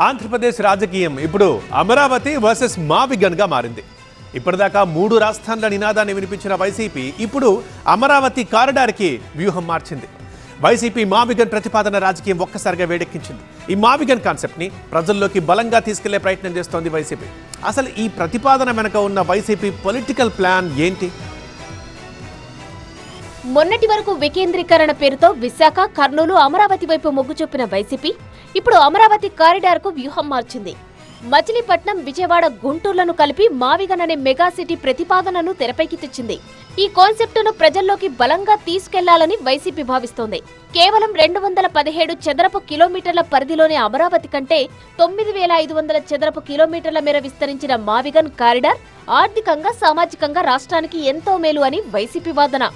ఆంధ్రప్రదేశ్ రాజకీయం ఇప్పుడు అమరావతి వర్సెస్ మావిగన్గా మారింది. ఇప్పటిదాకా 3 రాష్ట్రాల నినాదాన్ని వినిపించిన వైసీపీ ఇప్పుడు అమరావతి కారిడార్కి వ్యూహం మార్చింది. వైసీపీ మావిగన్ ప్రతిపాదన రాజకీయం ఒక్కసారిగా వేడెక్కించింది. ఈ మావిగన్ కాన్సెప్ట్ని ప్రజల్లోకి బలంగా తీసుకెళ్లే ప్రయత్నం చేస్తోంది వైసీపీ. అసలు ఈ ప్రతిపాదన వెనుక ఉన్న వైసీపీ పొలిటికల్ ప్లాన్ ఏంటి? మొన్నటి వరకు వికేంద్రీకరణ పేరుతో విశాఖ, కర్నూలు, అమరావతి వైపు మొగ్గు చూపిన వైసీపీ ఇప్పుడు అమరావతి కారిడార్కు వ్యూహం మార్చింది. మచిలీపట్నం, విజయవాడ, గుంటూరులను కలిపి మావిగన్ అనే మెగా సిటీ ప్రతిపాదనను తెరపైకి తెచ్చింది. ఈ కాన్సెప్టును ప్రజల్లోకి బలంగా తీసుకెళ్లాలని వైసీపీ భావిస్తోంది. కేవలం 217 చదరపు కిలోమీటర్ల పరిధిలోని అమరావతి కంటే 9500 చదరపు కిలోమీటర్ల మేర విస్తరించిన మావిగన్ కారిడార్ ఆర్థికంగా, సామాజికంగా రాష్ట్రానికి ఎంతో మేలు అని వైసీపీ వాదన.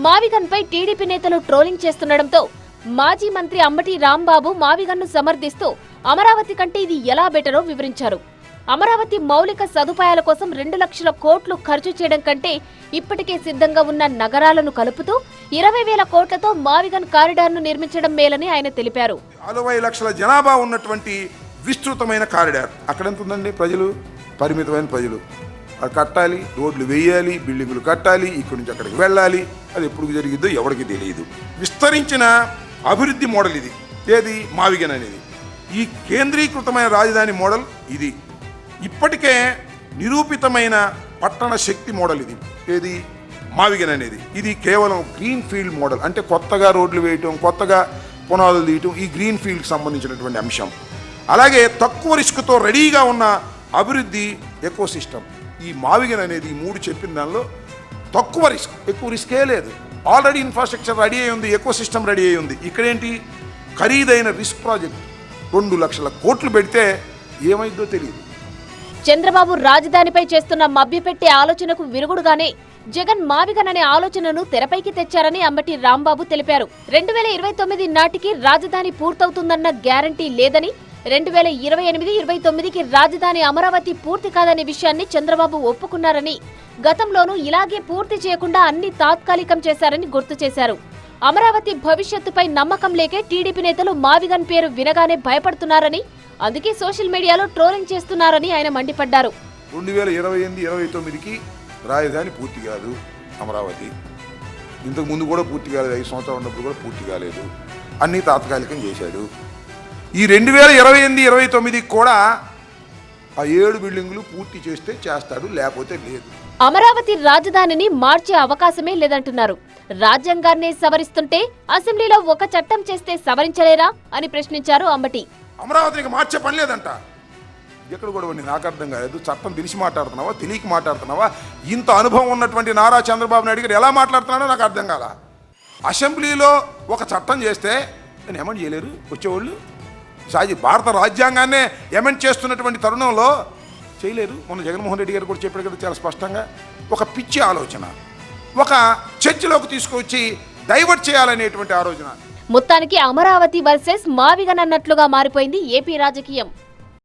మావిగన్ పై టీడీపీ నేతలు ట్రోలింగ్ చేస్తుండటంతో మాజీ మంత్రి అంబటి రాంబాబు మావిగన్ను సమర్థిస్తూ అమరావతి కంటే ఇది ఎలా బెటరో వివరించారు. అమరావతి మౌలిక సదుపాయాల కోసం 2 లక్షల కోట్లు ఖర్చు చేయడం కంటే ఇప్పటికే సిద్ధంగా ఉన్న నగరాలను కలుపుతూ 20,000 కోట్లతో మావిగన్ కారిడార్ను నిర్మించడం మేలని ఆయన తెలిపారు. 40 లక్షల జనాభా ఉన్నటువంటి విస్తృతమైన కారిడార్. అక్కడ ఎంత ఉందండి? ప్రజలు పరిమితమైన ప్రజలు. అది కట్టాలి, రోడ్లు వేయాలి, బిల్డింగులు కట్టాలి, ఇక్కడి నుంచి అక్కడికి వెళ్ళాలి. అది ఎప్పుడు జరిగిద్దో ఎవరికి తెలియదు. విస్తరించిన అభివృద్ధి మోడల్ ఇది. ఏది? మావిగన్ అనేది. ఈ కేంద్రీకృతమైన రాజధాని మోడల్ ఇది. ఇప్పటికే నిరూపితమైన పట్టణ శక్తి మోడల్ ఇది. ఏది? మావిగన్ అనేది. ఇది కేవలం గ్రీన్ ఫీల్డ్ మోడల్. అంటే కొత్తగా రోడ్లు వేయటం, కొత్తగా పునాదులు తీయటం, ఈ గ్రీన్ ఫీల్డ్కి సంబంధించినటువంటి అంశం. అలాగే తక్కువ రిస్క్తో రెడీగా ఉన్న అభివృద్ధి ఎకో సిస్టమ్. ఈ మావిగన్ అనేది ఈ 3 చెప్పిన దానిలో తక్కువ రిస్క్, ఎక్కువ రిస్కే లేదు. ఆల్రెడీ ఇన్ఫ్రాస్ట్రక్చర్ రెడీ అయి ఉంది, ఎకో సిస్టమ్ రెడీ అయి ఉంది. ఇక్కడేంటి? ఖరీదైన రిస్క్ ప్రాజెక్ట్. 2 లక్షల కోట్లు పెడితే ఏమైందో తెలియదు. చంద్రబాబు రాజధానిపై చేస్తున్న మభ్యపెట్టే ఆలోచనకు విరుగుడుగానే జగన్ మావిగన్ అనే ఆలోచనను తెరపైకి తెచ్చారని అంబటి రాంబాబు తెలిపారు. 2029 నాటికి రాజధాని పూర్తవుతుందన్న గ్యారంటీ లేదని, 2028-29కి రాజధాని అమరావతి పూర్తి కాదనే విషయాన్ని చంద్రబాబు ఒప్పుకున్నారని, గతంలోనూ ఇలాగే పూర్తి చేయకుండా అన్ని తాత్కాలికం చేశారని గుర్తు చేశారు. అమరావతి భవిష్యత్తుపై నమ్మకం లేకే టీడీపీ నేతలు మావిగన్ పేరు వినగానే భయపడుతున్నారని, అందుకే సోషల్ మీడియాలో ట్రోలింగ్ చేస్తున్నారని ఆయన మండిపడ్డారు. 2028-29కి రాజధాని పూర్తి కాదు అమరావతి. ఇంతకు ముందు కూడా పూర్తి కాలేదు. 5 సంవత్సరాలు ఉన్నప్పుడు కూడా పూర్తి కాలేదు. అన్నీ తాత్కాలికం చేశాడు. ఈ 2028-29కి కూడా ఆ 7 బిల్డింగులు పూర్తి చేస్తే చేస్తాడు, లేకపోతే లేదు. అమరావతి రాజధానిని మార్చే అవకాశమే లేదంటున్నారు. రాజ్యాంగాన్నే సవరిస్తుంటే అసెంబ్లీలో ఒక చట్టం చేస్తే సవరించలేరా అని ప్రశ్నించారు అంబటి. అమరావతికి మార్చే పని లేదంట. ఎక్కడ కూడా నాకు అర్థం కాలేదు. చట్టం తెలిసి మాట్లాడుతున్నావా, తెలియక మాట్లాడుతున్నావా? ఇంత అనుభవం ఉన్నటువంటి నారా చంద్రబాబు నాయుడు గారు ఎలా మాట్లాడుతున్నాడో నాకు అర్థం కాల. అసెంబ్లీలో ఒక చట్టం చేస్తే నేను ఎమెండ్ చేయలేరు వచ్చేవాళ్ళు. భారత రాజ్యాంగాన్నే ఎమెండ్ చేస్తున్నటువంటి తరుణంలో చేయలేరు. మొన్న జగన్మోహన్ రెడ్డి గారు కూడా చెప్పాడు కదా చాలా స్పష్టంగా. ఒక పిచ్చి ఆలోచన, ఒక చర్చలోకి తీసుకొచ్చి డైవర్ట్ చేయాలనేటువంటి ఆలోచన. మొత్తానికి అమరావతి వర్సెస్ మావిగన్ అన్నట్లుగా మారిపోయింది ఏపీ రాజకీయం.